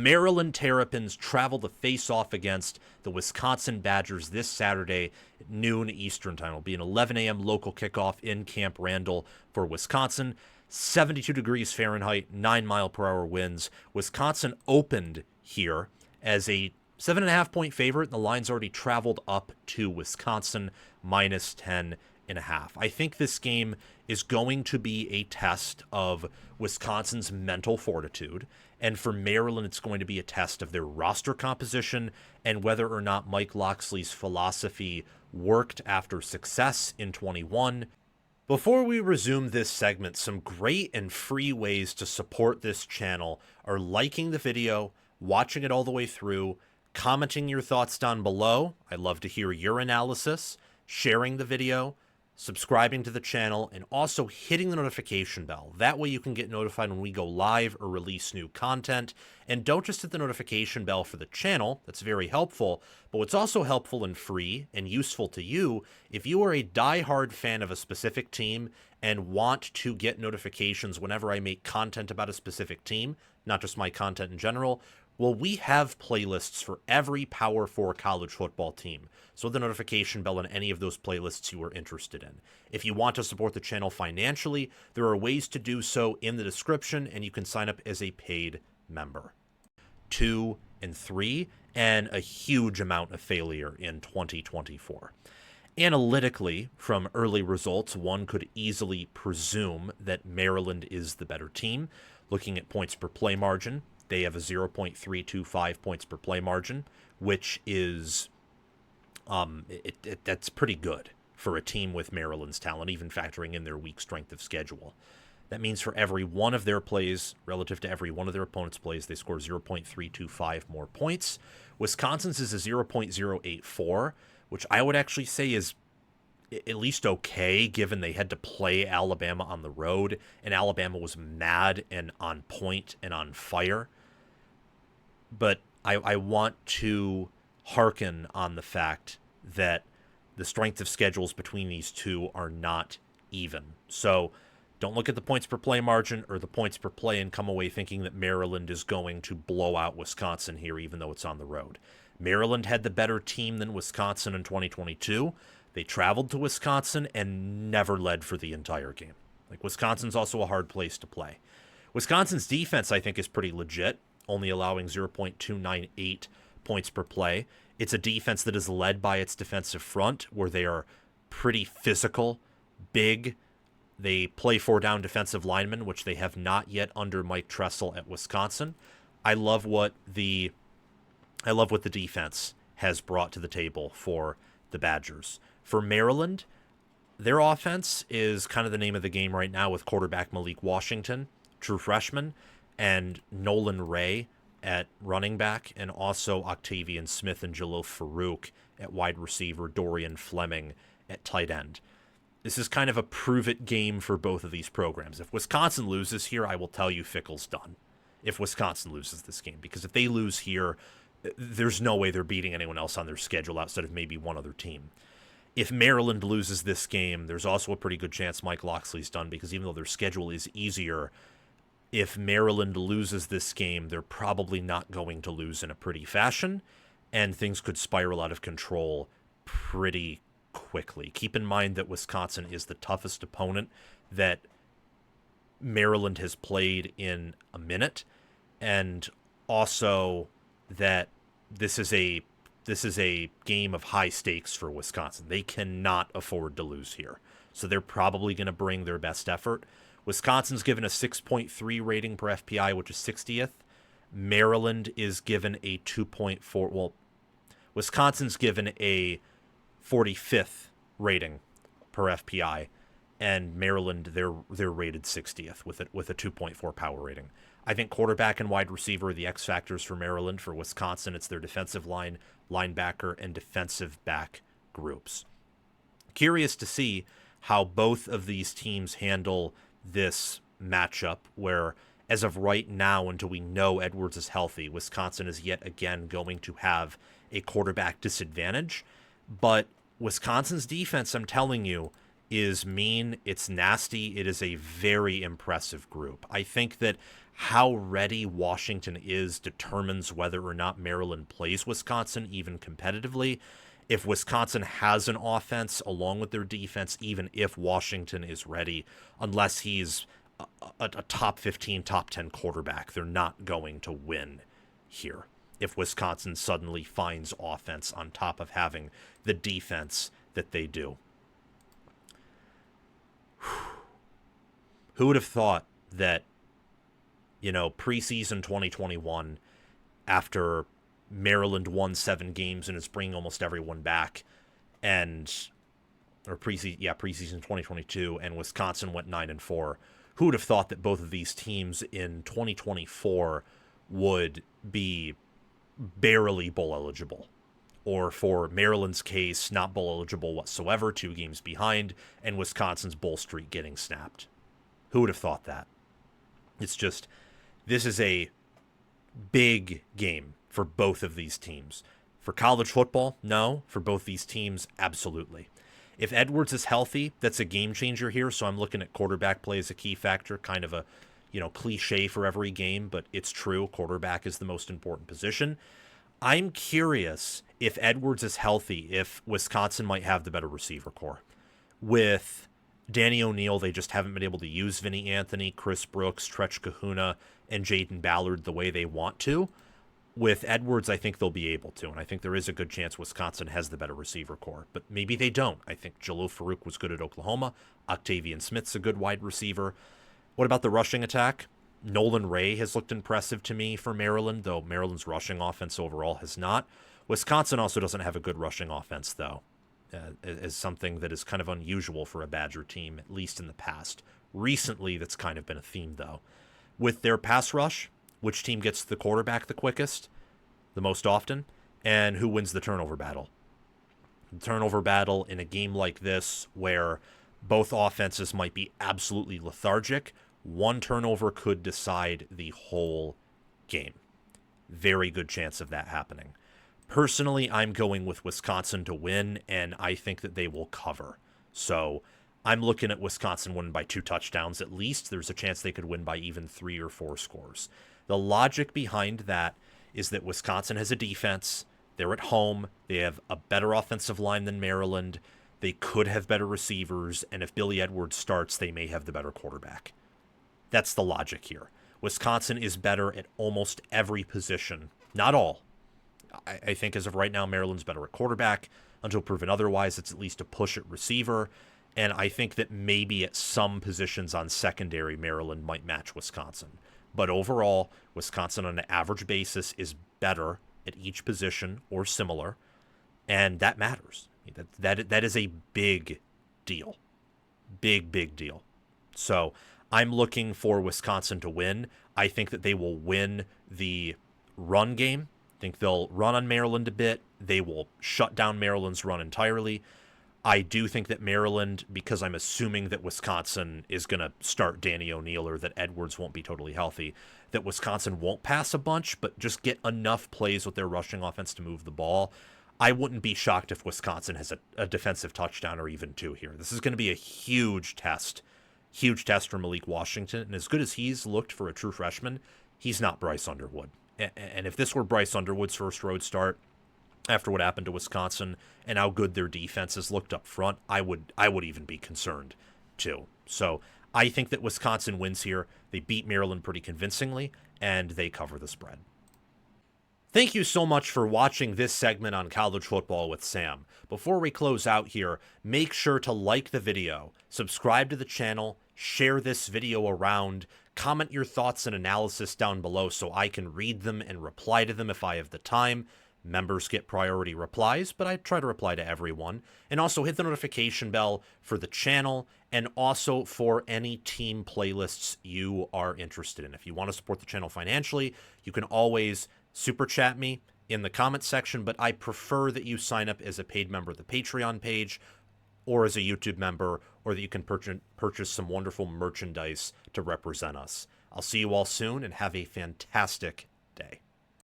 Maryland Terrapins travel to face off against the Wisconsin Badgers this Saturday at noon Eastern Time. It'll be an 11 a.m. local kickoff in Camp Randall for Wisconsin. 72 degrees Fahrenheit, 9-mile-per-hour winds. Wisconsin opened here as a 7.5-point favorite, and the line's already traveled up to Wisconsin, minus 10.5. I think this game is going to be a test of Wisconsin's mental fortitude. And for Maryland, it's going to be a test of their roster composition and whether or not Mike Locksley's philosophy worked after success in 21. Before we resume this segment, some great and free ways to support this channel are liking the video, watching it all the way through, commenting your thoughts down below. I'd love to hear your analysis, sharing the video, subscribing to the channel, and also hitting the notification bell. That way you can get notified when we go live or release new content. And don't just hit the notification bell for the channel. That's very helpful. But what's also helpful and free and useful to you, if you are a diehard fan of a specific team and want to get notifications whenever I make content about a specific team, not just my content in general, well, we have playlists for every Power 4 college football team, so the notification bell on any of those playlists you are interested in. If you want to support the channel financially, there are ways to do so in the description, and you can sign up as a paid member. 2 and 3, and a huge amount of failure in 2024. Analytically, from early results, one could easily presume that Maryland is the better team. Looking at points per play margin, they have a 0.325 points per play margin, which is that's pretty good for a team with Maryland's talent, even factoring in their weak strength of schedule. That means for every one of their plays, relative to every one of their opponent's plays, they score 0.325 more points. Wisconsin's is a 0.084, which I would actually say is at least okay, given they had to play Alabama on the road, and Alabama was mad and on point and on fire. But I want to hearken on the fact that the strength of schedules between these two are not even. So don't look at the points per play margin or the points per play and come away thinking that Maryland is going to blow out Wisconsin here, even though it's on the road. Maryland had the better team than Wisconsin in 2022. They traveled to Wisconsin and never led for the entire game. Like, Wisconsin's also a hard place to play. Wisconsin's defense, I think, is pretty legit, only allowing 0.298 points per play. It's a defense that is led by its defensive front, where they are pretty physical, big. They play 4-down defensive linemen, which they have not yet under Mike Tressel at Wisconsin. I love what the defense has brought to the table for the Badgers. For Maryland, their offense is kind of the name of the game right now, with quarterback Malik Washington, true freshman, and Nolan Ray at running back, and also Octavian Smith and Jalil Farouk at wide receiver, Dorian Fleming at tight end. This is kind of a prove-it game for both of these programs. If Wisconsin loses here, I will tell you Fickell's done. If Wisconsin loses this game, because if they lose here, there's no way they're beating anyone else on their schedule outside of maybe one other team. If Maryland loses this game, there's also a pretty good chance Mike Locksley's done, because even though their schedule is easier, if Maryland loses this game, they're probably not going to lose in a pretty fashion, and things could spiral out of control pretty quickly. Keep in mind that Wisconsin is the toughest opponent that Maryland has played in a minute, and also that this is a game of high stakes for Wisconsin. They cannot afford to lose here, so they're probably going to bring their best effort. Wisconsin's given a 6.3 rating per FPI, which is 60th. Maryland is given a 2.4. Well, Wisconsin's given a 45th rating per FPI, and Maryland, they're rated 60th with a 2.4 power rating. I think quarterback and wide receiver are the X factors for Maryland. For Wisconsin, it's their defensive line, linebacker, and defensive back groups. Curious to see how both of these teams handle this matchup, where as of right now, until we know Edwards is healthy, Wisconsin is yet again going to have a quarterback disadvantage. But Wisconsin's defense, I'm telling you, is mean. It's nasty. It is a very impressive group. I think that how ready Washington is determines whether or not Maryland plays Wisconsin even competitively. If Wisconsin has an offense along with their defense, even if Washington is ready, unless he's a top 15, top 10 quarterback, they're not going to win here. If Wisconsin suddenly finds offense on top of having the defense that they do. Who would have thought that, preseason 2021, after Maryland won 7 games and is bringing almost everyone back, preseason 2022, and Wisconsin went 9-4. Who would have thought that both of these teams in 2024 would be barely bowl eligible? Or for Maryland's case, not bowl eligible whatsoever, 2 games behind, and Wisconsin's bowl streak getting snapped. Who would have thought that? It's just, this is a big game for both of these teams. For college football, no. For both these teams, absolutely. If Edwards is healthy, that's a game changer here, so I'm looking at quarterback play as a key factor, kind of a, cliche for every game, but it's true. Quarterback is the most important position. I'm curious if Edwards is healthy, if Wisconsin might have the better receiver core. With Danny O'Neal, they just haven't been able to use Vinny Anthony, Chris Brooks, Tretch Kahuna, and Jaden Ballard the way they want to. With Edwards, I think they'll be able to, and I think there is a good chance Wisconsin has the better receiver core, but maybe they don't. I think Jalil Farouk was good at Oklahoma. Octavian Smith's a good wide receiver. What about the rushing attack? Nolan Ray has looked impressive to me for Maryland, though Maryland's rushing offense overall has not. Wisconsin also doesn't have a good rushing offense, though, as something that is kind of unusual for a Badger team, at least in the past. Recently, that's kind of been a theme, though. With their pass rush, which team gets the quarterback the quickest, the most often, and who wins the turnover battle? The turnover battle in a game like this, where both offenses might be absolutely lethargic, one turnover could decide the whole game. Very good chance of that happening. Personally, I'm going with Wisconsin to win, and I think that they will cover. So I'm looking at Wisconsin winning by 2 touchdowns at least. There's a chance they could win by even 3 or 4 scores. The logic behind that is that Wisconsin has a defense. They're at home. They have a better offensive line than Maryland. They could have better receivers, and if Billy Edwards starts, they may have the better quarterback. That's the logic here. Wisconsin is better at almost every position. Not all. I think as of right now, Maryland's better at quarterback. Until proven otherwise, it's at least a push at receiver. And I think that maybe at some positions on secondary, Maryland might match Wisconsin. But overall, Wisconsin on an average basis is better at each position or similar. And that matters. That is a big deal. Big deal. So I'm looking for Wisconsin to win. I think that they will win the run game. I think they'll run on Maryland a bit. They will shut down Maryland's run entirely. I do think that Maryland, because I'm assuming that Wisconsin is going to start Danny O'Neal or that Edwards won't be totally healthy, that Wisconsin won't pass a bunch, but just get enough plays with their rushing offense to move the ball. I wouldn't be shocked if Wisconsin has a defensive touchdown or even 2 here. This is going to be a huge test. Huge test for Malik Washington. And as good as he's looked for a true freshman, he's not Bryce Underwood. And if this were Bryce Underwood's first road start, after what happened to Wisconsin and how good their defense has looked up front, I would even be concerned too. So I think that Wisconsin wins here. They beat Maryland pretty convincingly, and they cover the spread. Thank you so much for watching this segment on College Football with Sam. Before we close out here, make sure to like the video, subscribe to the channel, share this video around, comment your thoughts and analysis down below so I can read them and reply to them if I have the time. Members get priority replies, but I try to reply to everyone. And also hit the notification bell for the channel and also for any team playlists you are interested in. If you want to support the channel financially, you can always super chat me in the comment section, but I prefer that you sign up as a paid member of the Patreon page or as a YouTube member, or that you can purchase some wonderful merchandise to represent us. I'll see you all soon and have a fantastic